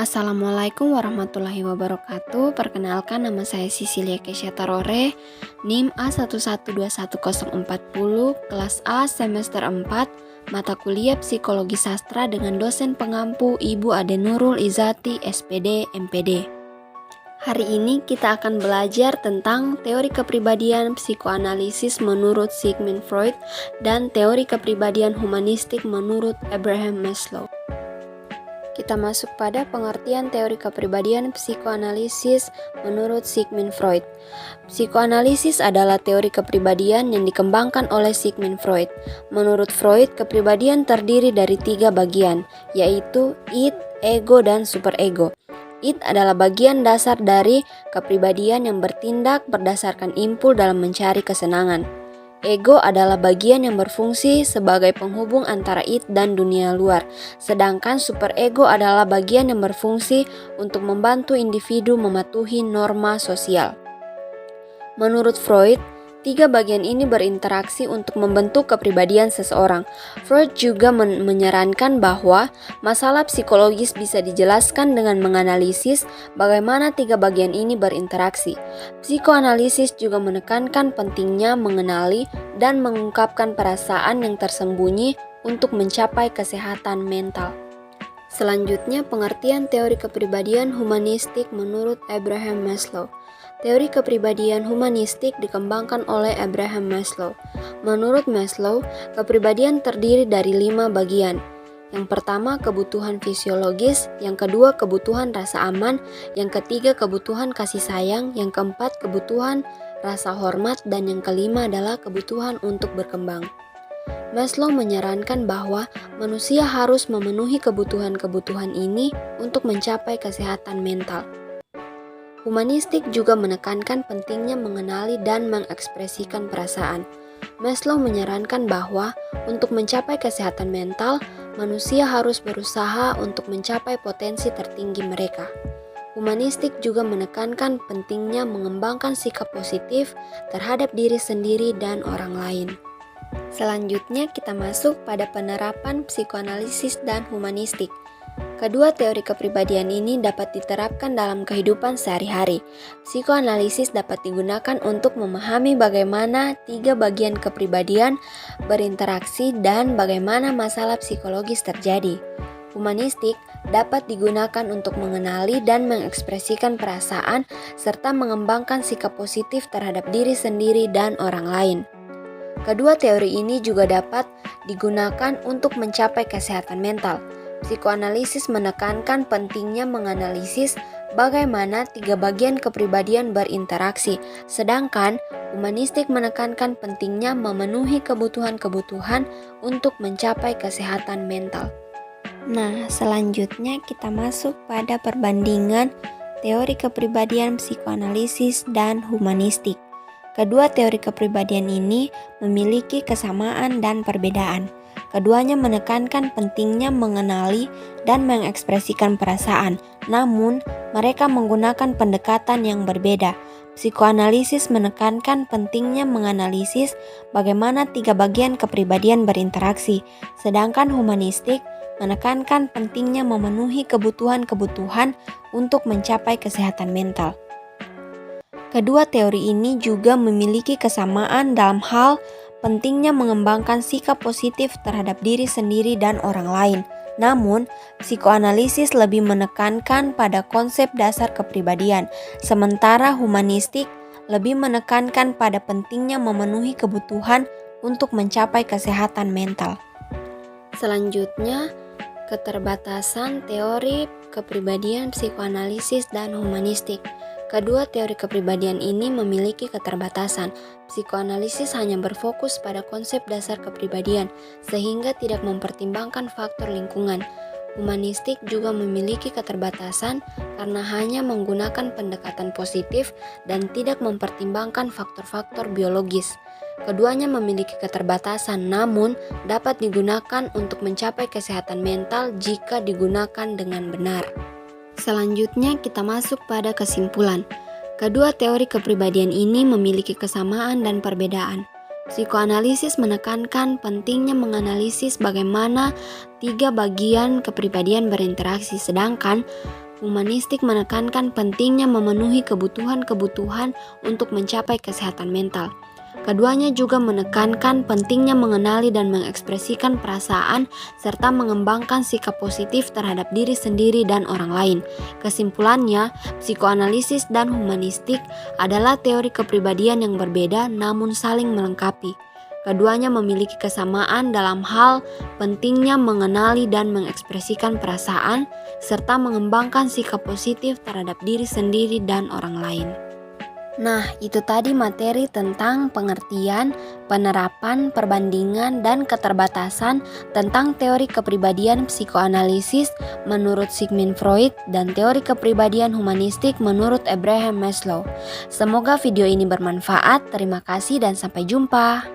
Assalamualaikum warahmatullahi wabarakatuh. Perkenalkan, nama saya Sisilia Kesha Tarore, NIM A1121040, kelas A semester 4, mata kuliah Psikologi Sastra dengan dosen pengampu Ibu Ade Nurul Izati, SPD, MPD. Hari ini kita akan belajar tentang teori kepribadian psikoanalisis menurut Sigmund Freud dan teori kepribadian humanistik menurut Abraham Maslow. Kita masuk pada pengertian teori kepribadian psikoanalisis menurut Sigmund Freud. Psikoanalisis adalah teori kepribadian yang dikembangkan oleh Sigmund Freud. Menurut Freud, kepribadian terdiri dari 3 bagian, yaitu id, ego, dan superego. Id adalah bagian dasar dari kepribadian yang bertindak berdasarkan impul dalam mencari kesenangan. Ego adalah bagian yang berfungsi sebagai penghubung antara id dan dunia luar, sedangkan superego adalah bagian yang berfungsi untuk membantu individu mematuhi norma sosial. Menurut Freud, 3 bagian ini berinteraksi untuk membentuk kepribadian seseorang. Freud juga menyarankan bahwa masalah psikologis bisa dijelaskan dengan menganalisis bagaimana 3 bagian ini berinteraksi. Psikoanalisis juga menekankan pentingnya mengenali dan mengungkapkan perasaan yang tersembunyi untuk mencapai kesehatan mental. Selanjutnya, pengertian teori kepribadian humanistik menurut Abraham Maslow. Teori kepribadian humanistik dikembangkan oleh Abraham Maslow. Menurut Maslow, kepribadian terdiri dari 5 bagian. Yang pertama, kebutuhan fisiologis, yang kedua, kebutuhan rasa aman, yang ketiga, kebutuhan kasih sayang, yang keempat, kebutuhan rasa hormat, dan yang kelima adalah kebutuhan untuk berkembang. Maslow menyarankan bahwa manusia harus memenuhi kebutuhan-kebutuhan ini untuk mencapai kesehatan mental. Humanistik juga menekankan pentingnya mengenali dan mengekspresikan perasaan. Maslow menyarankan bahwa untuk mencapai kesehatan mental, manusia harus berusaha untuk mencapai potensi tertinggi mereka. Humanistik juga menekankan pentingnya mengembangkan sikap positif terhadap diri sendiri dan orang lain. Selanjutnya kita masuk pada penerapan psikoanalisis dan humanistik. Kedua teori kepribadian ini dapat diterapkan dalam kehidupan sehari-hari. Psikoanalisis dapat digunakan untuk memahami bagaimana 3 bagian kepribadian berinteraksi dan bagaimana masalah psikologis terjadi. Humanistik dapat digunakan untuk mengenali dan mengekspresikan perasaan serta mengembangkan sikap positif terhadap diri sendiri dan orang lain. Kedua teori ini juga dapat digunakan untuk mencapai kesehatan mental. Psikoanalisis menekankan pentingnya menganalisis bagaimana 3 bagian kepribadian berinteraksi, sedangkan humanistik menekankan pentingnya memenuhi kebutuhan-kebutuhan untuk mencapai kesehatan mental. Nah, selanjutnya kita masuk pada perbandingan teori kepribadian psikoanalisis dan humanistik. Kedua teori kepribadian ini memiliki kesamaan dan perbedaan. Keduanya menekankan pentingnya mengenali dan mengekspresikan perasaan, namun mereka menggunakan pendekatan yang berbeda. Psikoanalisis menekankan pentingnya menganalisis bagaimana 3 bagian kepribadian berinteraksi, sedangkan humanistik menekankan pentingnya memenuhi kebutuhan-kebutuhan untuk mencapai kesehatan mental. Kedua teori ini juga memiliki kesamaan dalam hal pentingnya mengembangkan sikap positif terhadap diri sendiri dan orang lain. Namun, psikoanalisis lebih menekankan pada konsep dasar kepribadian, sementara humanistik lebih menekankan pada pentingnya memenuhi kebutuhan untuk mencapai kesehatan mental. Selanjutnya, keterbatasan teori kepribadian psikoanalisis dan humanistik. Kedua teori kepribadian ini memiliki keterbatasan. Psikoanalisis hanya berfokus pada konsep dasar kepribadian, sehingga tidak mempertimbangkan faktor lingkungan. Humanistik juga memiliki keterbatasan karena hanya menggunakan pendekatan positif dan tidak mempertimbangkan faktor-faktor biologis. Keduanya memiliki keterbatasan, namun dapat digunakan untuk mencapai kesehatan mental jika digunakan dengan benar. Selanjutnya kita masuk pada kesimpulan. Kedua teori kepribadian ini memiliki kesamaan dan perbedaan. Psikoanalisis menekankan pentingnya menganalisis bagaimana 3 bagian kepribadian berinteraksi, sedangkan humanistik menekankan pentingnya memenuhi kebutuhan-kebutuhan untuk mencapai kesehatan mental. Keduanya juga menekankan pentingnya mengenali dan mengekspresikan perasaan serta mengembangkan sikap positif terhadap diri sendiri dan orang lain. Kesimpulannya, psikoanalisis dan humanistik adalah teori kepribadian yang berbeda namun saling melengkapi. Keduanya memiliki kesamaan dalam hal pentingnya mengenali dan mengekspresikan perasaan serta mengembangkan sikap positif terhadap diri sendiri dan orang lain. Nah, itu tadi materi tentang pengertian, penerapan, perbandingan, dan keterbatasan tentang teori kepribadian psikoanalisis menurut Sigmund Freud dan teori kepribadian humanistik menurut Abraham Maslow. Semoga video ini bermanfaat. Terima kasih dan sampai jumpa.